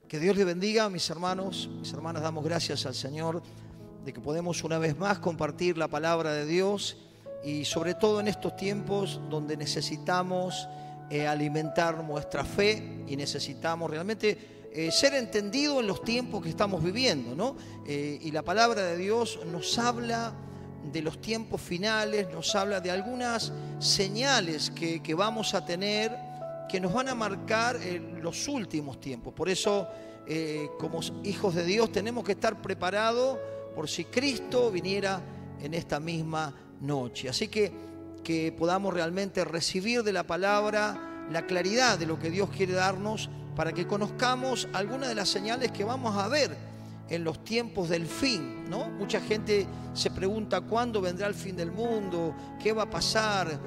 Que Dios les bendiga, mis hermanos, mis hermanas. Damos gracias al Señor de que podemos una vez más compartir la palabra de Dios y sobre todo en estos tiempos donde necesitamos alimentar nuestra fe y necesitamos realmente ser entendidos en los tiempos que estamos viviendo, ¿no? Y la palabra de Dios nos habla de los tiempos finales, nos habla de algunas señales que vamos a tener, que nos van a marcar los últimos tiempos. Por eso, como hijos de Dios, tenemos que estar preparados por si Cristo viniera en esta misma noche. Así que podamos realmente recibir de la palabra la claridad de lo que Dios quiere darnos para que conozcamos algunas de las señales que vamos a ver en los tiempos del fin, ¿no? Mucha gente se pregunta cuándo vendrá el fin del mundo, qué va a pasar,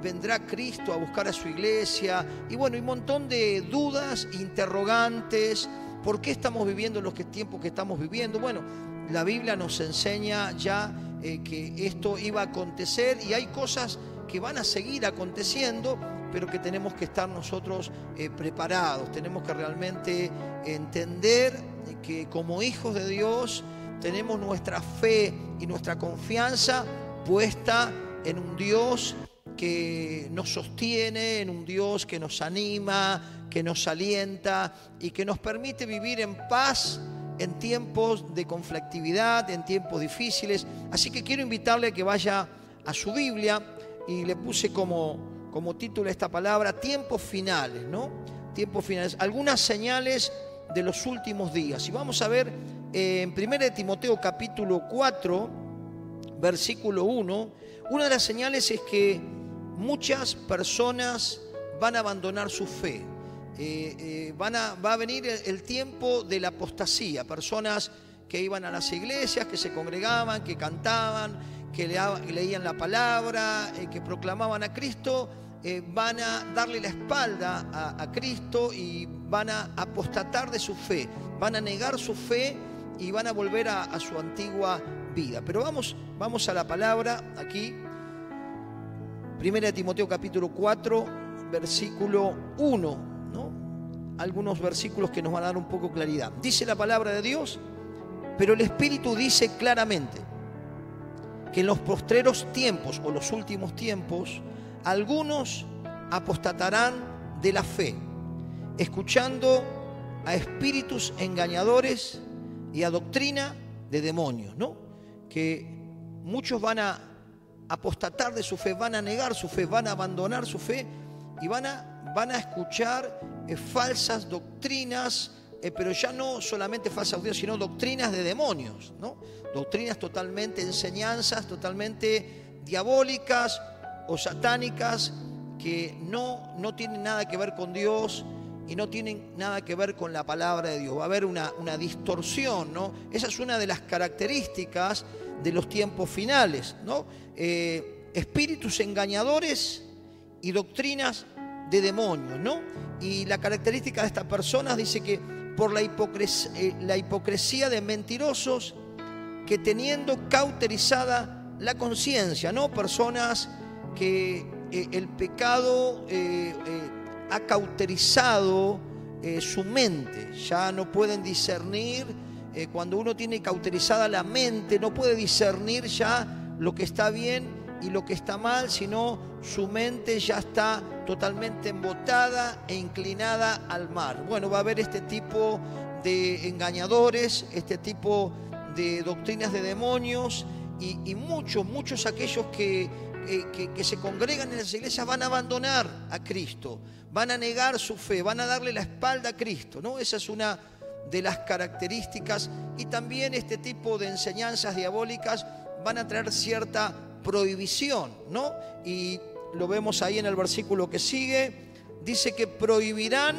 vendrá Cristo a buscar a su iglesia, y bueno, hay un montón de dudas, interrogantes. ¿Por qué estamos viviendo los tiempos que estamos viviendo? Bueno, la Biblia nos enseña ya que esto iba a acontecer y hay cosas que van a seguir aconteciendo, pero que tenemos que estar nosotros preparados. Tenemos que realmente entender que como hijos de Dios tenemos nuestra fe y nuestra confianza puesta en un Dios que nos sostiene, en un Dios que nos anima, que nos alienta y que nos permite vivir en paz en tiempos de conflictividad, en tiempos difíciles. Así que quiero invitarle a que vaya a su Biblia y le puse como título esta palabra, tiempos finales, ¿no? Tiempos finales, algunas señales de los últimos días. Y vamos a ver en 1 Timoteo capítulo 4, versículo 1, una de las señales es que muchas personas van a abandonar su fe. Va a venir el tiempo de la apostasía, personas que iban a las iglesias, que se congregaban, que cantaban, que leían la palabra, que proclamaban a Cristo, van a darle la espalda a Cristo y van a apostatar de su fe, van a negar su fe y van a volver a su antigua vida. Pero vamos a la palabra aquí, 1 Timoteo capítulo 4, versículo 1, ¿no? Algunos versículos que nos van a dar un poco claridad. Dice la palabra de Dios, pero el Espíritu dice claramente que en los postreros tiempos o los últimos tiempos, algunos apostatarán de la fe, escuchando a espíritus engañadores y a doctrina de demonios, ¿no? Que muchos van a apostatar de su fe, van a negar su fe, van a abandonar su fe y van a escuchar falsas doctrinas, pero ya no solamente falsas doctrinas, sino doctrinas de demonios, ¿no? Doctrinas totalmente, enseñanzas totalmente diabólicas o satánicas que no tienen nada que ver con Dios y no tienen nada que ver con la palabra de Dios. Va a haber una distorsión, ¿no? Esa es una de las características de los tiempos finales, ¿no? Espíritus engañadores y doctrinas de demonios, ¿no? Y la característica de estas personas dice que por la hipocresía de mentirosos que teniendo cauterizada la conciencia, ¿no? Personas que el pecado ha cauterizado su mente, ya no pueden discernir. Cuando uno tiene cauterizada la mente, no puede discernir ya lo que está bien y lo que está mal, sino su mente ya está totalmente embotada e inclinada al mal. Bueno, va a haber este tipo de engañadores, este tipo de doctrinas de demonios y muchos aquellos que se congregan en las iglesias van a abandonar a Cristo, van a negar su fe, van a darle la espalda a Cristo, ¿no? Esa es una de las características. Y también este tipo de enseñanzas diabólicas van a traer cierta prohibición, ¿no? Y lo vemos ahí en el versículo que sigue, dice que prohibirán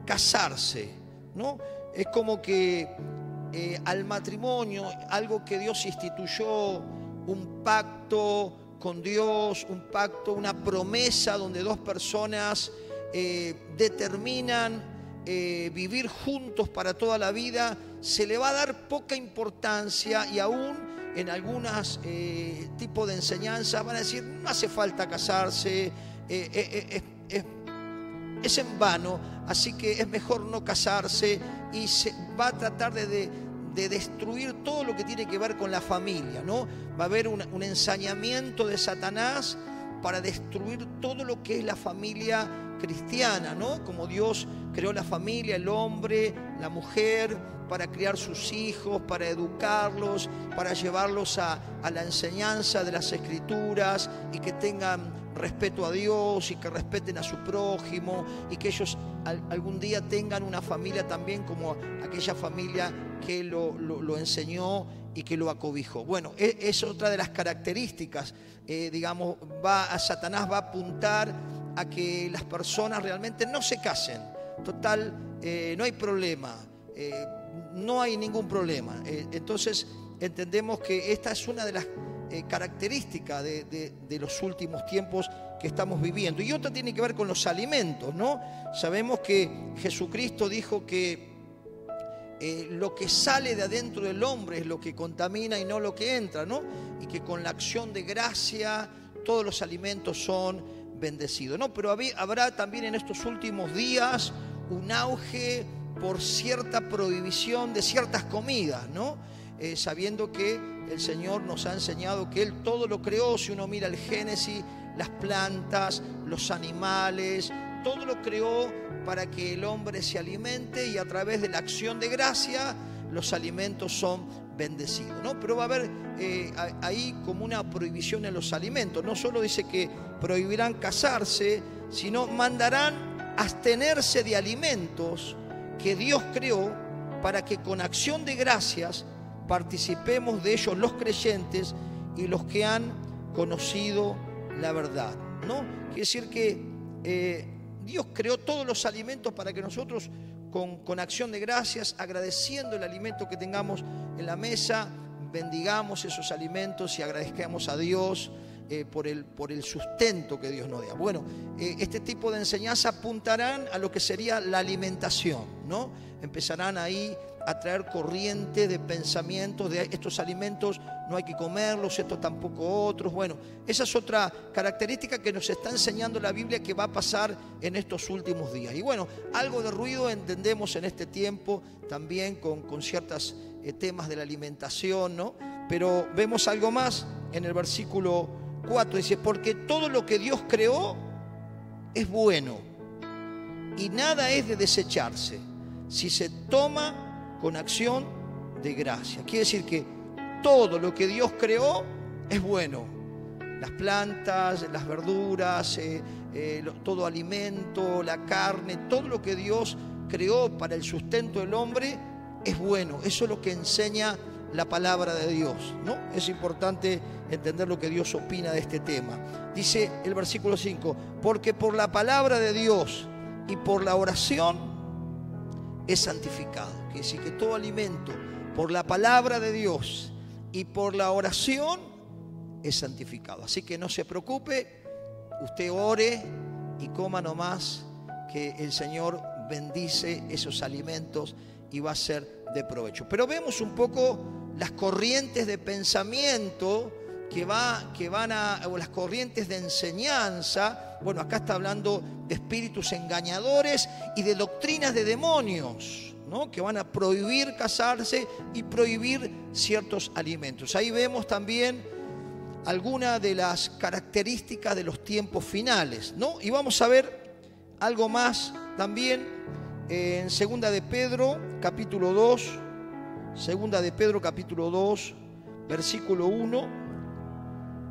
casarse, ¿no? Es como que al matrimonio, algo que Dios instituyó, un pacto con Dios, un pacto, una promesa donde dos personas determinan vivir juntos para toda la vida, se le va a dar poca importancia y aún en algunos tipos de enseñanzas van a decir no hace falta casarse, es en vano, así que es mejor no casarse y se va a tratar de destruir todo lo que tiene que ver con la familia, ¿no? Va a haber un ensañamiento de Satanás para destruir todo lo que es la familia cristiana, ¿no? Como Dios creó la familia, el hombre, la mujer, para criar sus hijos, para educarlos, para llevarlos a la enseñanza de las Escrituras y que tengan respeto a Dios y que respeten a su prójimo y que ellos algún día tengan una familia también como aquella familia que lo enseñó y que lo acobijó. Bueno, es otra de las características, digamos, Satanás va a apuntar a que las personas realmente no se casen. Total, no hay problema, no hay ningún problema. Entonces entendemos que esta es una de las características de los últimos tiempos que estamos viviendo. Y otra tiene que ver con los alimentos, ¿no? Sabemos que Jesucristo dijo que lo que sale de adentro del hombre es lo que contamina y no lo que entra, ¿no? Y que con la acción de gracia todos los alimentos son bendecidos, ¿no? Pero habrá también en estos últimos días un auge por cierta prohibición de ciertas comidas, ¿no? Sabiendo que el Señor nos ha enseñado que Él todo lo creó. Si uno mira el Génesis, las plantas, los animales, todo lo creó para que el hombre se alimente, y a través de la acción de gracia los alimentos son bendecidos, ¿no? Pero va a haber ahí como una prohibición en los alimentos. No solo dice que prohibirán casarse, sino mandarán abstenerse de alimentos que Dios creó para que con acción de gracias participemos de ellos los creyentes y los que han conocido la verdad, ¿no? Quiere decir que Dios creó todos los alimentos para que nosotros con acción de gracias, agradeciendo el alimento que tengamos en la mesa, bendigamos esos alimentos y agradezcamos a Dios por el sustento que Dios nos da. Bueno, este tipo de enseñanza apuntarán a lo que sería la alimentación, ¿no? Empezarán ahí a traer corriente de pensamientos de estos alimentos no hay que comerlos, estos tampoco otros. Bueno, esa es otra característica que nos está enseñando la Biblia que va a pasar en estos últimos días. Y bueno, algo de ruido entendemos en este tiempo también con ciertos temas de la alimentación, ¿no? Pero vemos algo más en el versículo 4, dice: porque todo lo que Dios creó es bueno y nada es de desecharse si se toma con acción de gracia. Quiere decir que todo lo que Dios creó es bueno. Las plantas, las verduras, todo alimento, la carne, todo lo que Dios creó para el sustento del hombre es bueno. Eso es lo que enseña la palabra de Dios, ¿no? Es importante entender lo que Dios opina de este tema. Dice el versículo 5: porque por la palabra de Dios y por la oración es santificado. Quiere decir que todo alimento por la palabra de Dios y por la oración es santificado. Así que no se preocupe, usted ore y coma nomás, que el Señor bendice esos alimentos y va a ser de provecho. Pero vemos un poco las corrientes de pensamiento o las corrientes de enseñanza. Bueno, acá está hablando de espíritus engañadores y de doctrinas de demonios, ¿no? Que van a prohibir casarse y prohibir ciertos alimentos. Ahí vemos también algunas de las características de los tiempos finales, ¿no? Y vamos a ver algo más también en Segunda de Pedro, capítulo 2, Segunda de Pedro, capítulo 2, versículo 1,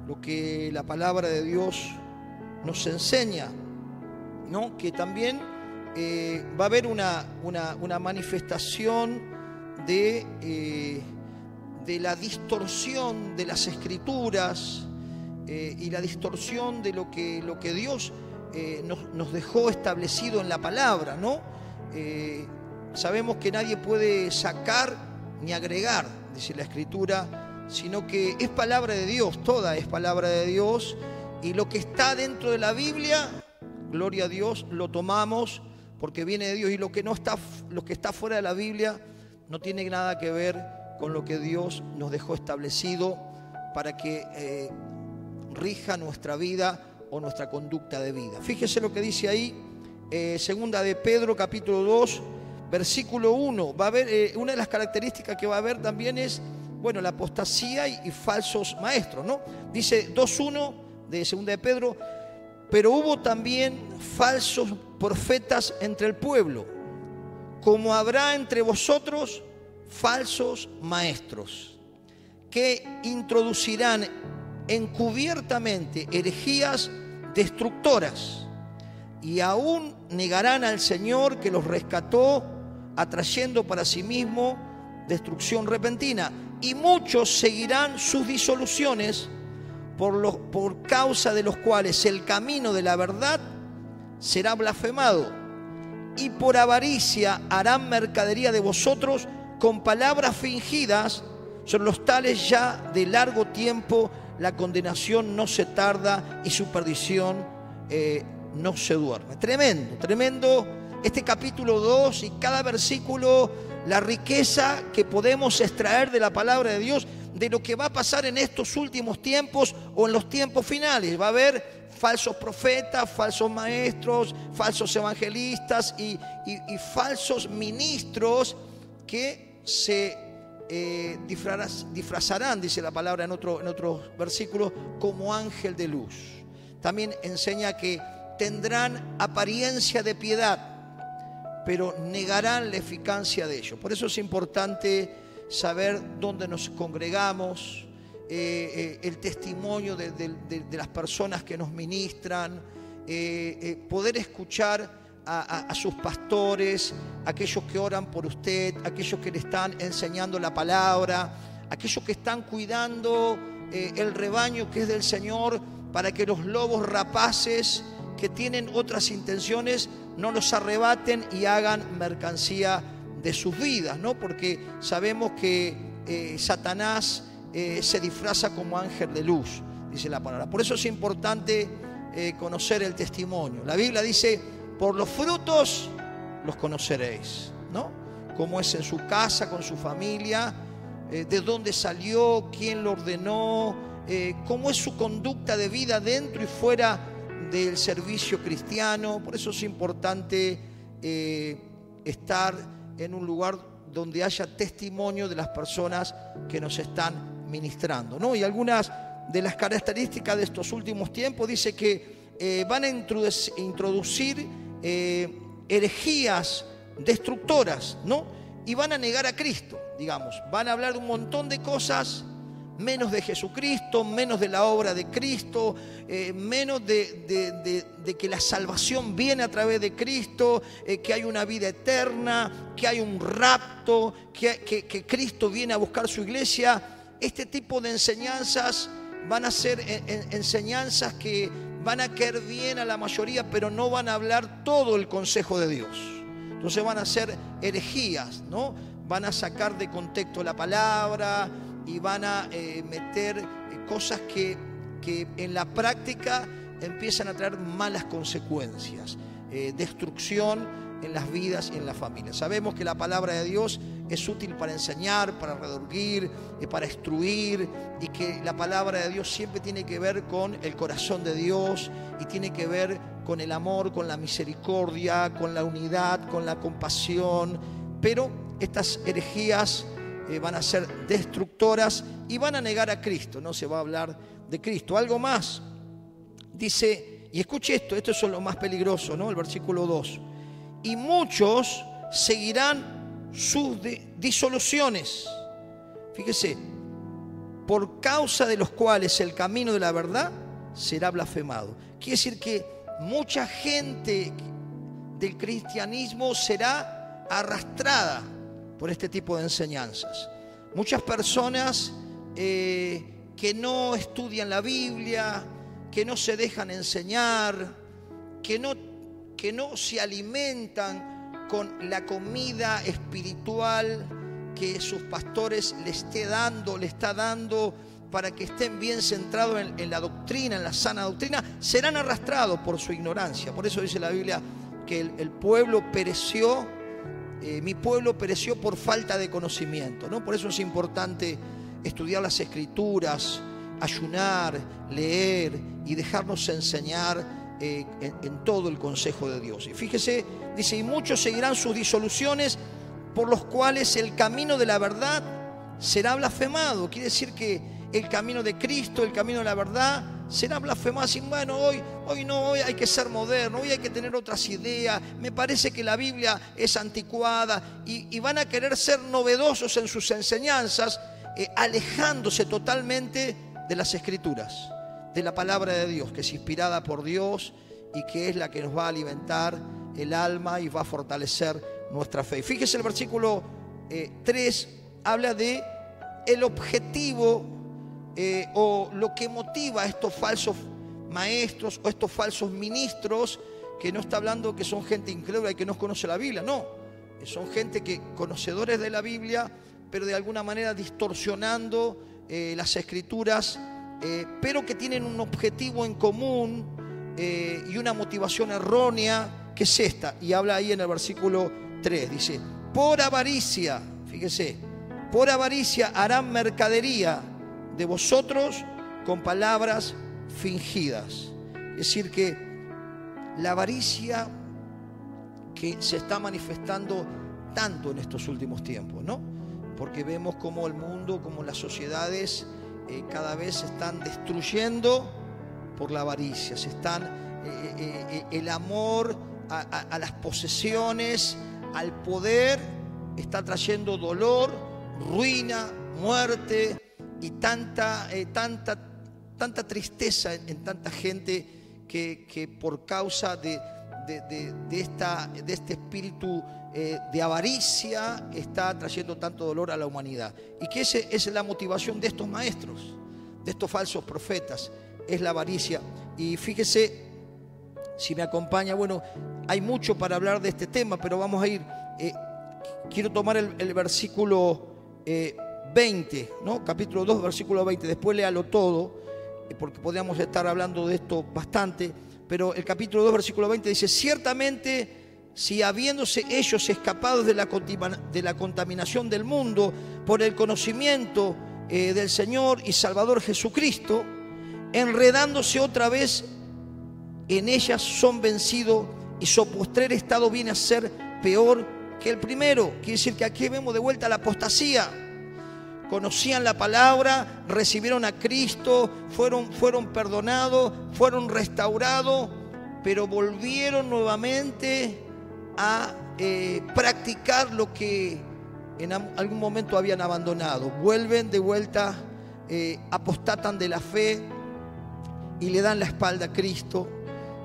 lo que la palabra de Dios nos enseña, ¿no? Que también va a haber una manifestación de la distorsión de las Escrituras y la distorsión de lo que Dios nos dejó establecido en la palabra, ¿no? Sabemos que nadie puede sacar ni agregar, dice la Escritura, sino que es palabra de Dios, toda es palabra de Dios, y lo que está dentro de la Biblia, gloria a Dios, lo tomamos porque viene de Dios, y lo que está fuera de la Biblia no tiene nada que ver con lo que Dios nos dejó establecido para que rija nuestra vida o nuestra conducta de vida. Fíjese lo que dice ahí segunda de Pedro capítulo 2, versículo 1. Va a haber, una de las características que va a haber también es, bueno, la apostasía y falsos maestros, ¿no? Dice 2:1 de segunda de Pedro: pero hubo también falsos profetas entre el pueblo, como habrá entre vosotros falsos maestros, que introducirán encubiertamente herejías destructoras, y aún negarán al Señor que los rescató, atrayendo para sí mismo destrucción repentina. Y muchos seguirán sus disoluciones, por causa de los cuales el camino de la verdad será blasfemado, y por avaricia harán mercadería de vosotros con palabras fingidas. Sobre los tales ya de largo tiempo la condenación no se tarda y su perdición no se duerme. Tremendo, tremendo este capítulo 2 y cada versículo, la riqueza que podemos extraer de la palabra de Dios, de lo que va a pasar en estos últimos tiempos o en los tiempos finales. Va a haber falsos profetas, falsos maestros, falsos evangelistas y falsos ministros que se disfrazarán, dice la palabra en otros versículos, como ángel de luz. También enseña que tendrán apariencia de piedad, pero negarán la eficacia de ello. Por eso es importante saber dónde nos congregamos, el testimonio de las personas que nos ministran, poder escuchar a sus pastores, aquellos que oran por usted, aquellos que le están enseñando la palabra, aquellos que están cuidando el rebaño que es del Señor, para que los lobos rapaces que tienen otras intenciones no los arrebaten y hagan mercancía de sus vidas, ¿no? Porque sabemos que Satanás se disfraza como ángel de luz, dice la palabra. Por eso es importante conocer el testimonio. La Biblia dice: por los frutos los conoceréis, ¿no? Cómo es en su casa, con su familia, de dónde salió, quién lo ordenó, cómo es su conducta de vida dentro y fuera del servicio cristiano. Por eso es importante estar en un lugar donde haya testimonio de las personas que nos están ministrando, ¿no? Y algunas de las características de estos últimos tiempos dice que van a introducir herejías destructoras, ¿no? Y van a negar a Cristo, digamos. Van a hablar de un montón de cosas, menos de Jesucristo, menos de la obra de Cristo, menos de que la salvación viene a través de Cristo, que hay una vida eterna, que hay un rapto, que Cristo viene a buscar su iglesia. Este tipo de enseñanzas van a ser enseñanzas que van a caer bien a la mayoría, pero no van a hablar todo el consejo de Dios. Entonces van a ser herejías, ¿no? Van a sacar de contexto la palabra y van a meter cosas que en la práctica empiezan a traer malas consecuencias, destrucción en las vidas y en las familias. Sabemos que la palabra de Dios es útil para enseñar, para redarguir, para instruir, y que la palabra de Dios siempre tiene que ver con el corazón de Dios y tiene que ver con el amor, con la misericordia, con la unidad, con la compasión. Pero estas herejías van a ser destructoras y van a negar a Cristo. No se va a hablar de Cristo. Algo más, dice, y escuche esto es lo más peligroso, ¿no? El versículo 2: y muchos seguirán sus disoluciones. Fíjese: por causa de los cuales el camino de la verdad será blasfemado. Quiere decir que mucha gente del cristianismo será arrastrada por este tipo de enseñanzas. Muchas personas que no estudian la Biblia, que no se dejan enseñar, que no se alimentan con la comida espiritual que sus pastores le está dando para que estén bien centrados en la doctrina, en la sana doctrina, serán arrastrados por su ignorancia. Por eso dice la Biblia que el pueblo pereció, mi pueblo pereció por falta de conocimiento, ¿no? Por eso es importante estudiar las Escrituras, ayunar, leer y dejarnos enseñar en todo el consejo de Dios. Y fíjese, dice, y muchos seguirán sus disoluciones, por los cuales el camino de la verdad será blasfemado. Quiere decir que el camino de Cristo, el camino de la verdad, será blasfemado. Así, bueno, hoy no, hoy hay que ser moderno, hoy hay que tener otras ideas. Me parece que la Biblia es anticuada y van a querer ser novedosos en sus enseñanzas, alejándose totalmente de las Escrituras, de la palabra de Dios, que es inspirada por Dios y que es la que nos va a alimentar el alma y va a fortalecer nuestra fe. Fíjese el versículo 3, habla de el objetivo o lo que motiva a estos falsos maestros o estos falsos ministros, que no está hablando que son gente incrédula y que no conoce la Biblia, no, son gente que conocedores de la Biblia, pero de alguna manera distorsionando las Escrituras, pero que tienen un objetivo en común y una motivación errónea, que es esta, y habla ahí en el versículo 3, dice, por avaricia, fíjese, por avaricia harán mercadería de vosotros con palabras fingidas. Es decir, que la avaricia que se está manifestando tanto en estos últimos tiempos, ¿no? Porque vemos como el mundo, como las sociedades cada vez se están destruyendo por la avaricia, se están el amor a las posesiones, al poder, está trayendo dolor, ruina, muerte y tanta tristeza en tanta gente que por causa de este espíritu de avaricia está trayendo tanto dolor a la humanidad. Y que esa es la motivación de estos maestros, de estos falsos profetas, es la avaricia. Y fíjese, si me acompaña, bueno, hay mucho para hablar de este tema, pero vamos a ir, quiero tomar el versículo 20, ¿no? Capítulo 2, versículo 20, después léalo todo, porque podríamos estar hablando de esto bastante, pero el capítulo 2, versículo 20 dice, ciertamente, si habiéndose ellos escapado de la contaminación del mundo por el conocimiento del Señor y Salvador Jesucristo, enredándose otra vez en ellas, son vencidos y su postrer estado viene a ser peor que el primero. Quiere decir que aquí vemos de vuelta la apostasía. Conocían la palabra, recibieron a Cristo, fueron perdonados, fueron restaurados, pero volvieron nuevamente a practicar lo que en algún momento habían abandonado. Vuelven de vuelta, apostatan de la fe y le dan la espalda a Cristo.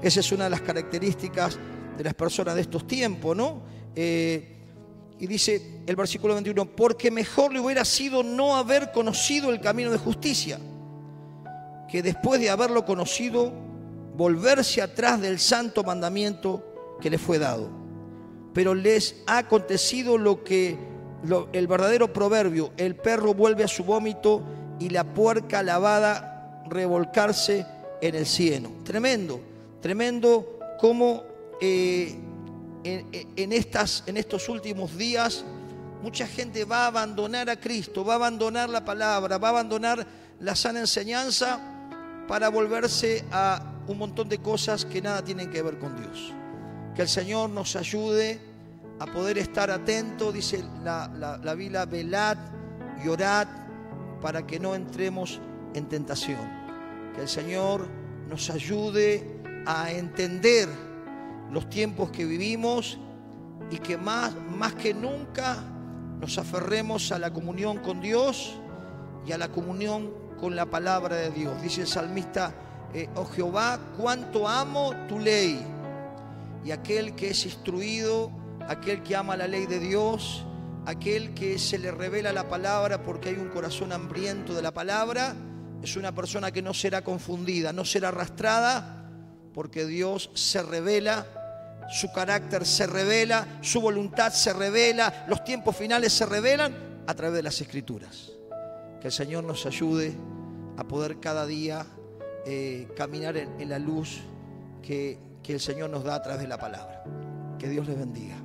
Esa es una de las características de las personas de estos tiempos, ¿no? Y dice el versículo 21, porque mejor le hubiera sido no haber conocido el camino de justicia, que después de haberlo conocido, volverse atrás del santo mandamiento que le fue dado. Pero les ha acontecido el verdadero proverbio, el perro vuelve a su vómito y la puerca lavada revolcarse en el cieno. Tremendo como en estos últimos días mucha gente va a abandonar a Cristo, va a abandonar la palabra, va a abandonar la sana enseñanza para volverse a un montón de cosas que nada tienen que ver con Dios. Que el Señor nos ayude a poder estar atentos, dice la Biblia, velad y orad para que no entremos en tentación. Que el Señor nos ayude a entender los tiempos que vivimos y que más que nunca nos aferremos a la comunión con Dios y a la comunión con la palabra de Dios. Dice el salmista, oh Jehová, cuánto amo tu ley. Y aquel que es instruido, aquel que ama la ley de Dios, aquel que se le revela la palabra porque hay un corazón hambriento de la palabra, es una persona que no será confundida, no será arrastrada, porque Dios se revela, su carácter se revela, su voluntad se revela, los tiempos finales se revelan a través de las Escrituras. Que el Señor nos ayude a poder cada día caminar en la luz que el Señor nos da a través de la palabra. Que Dios les bendiga.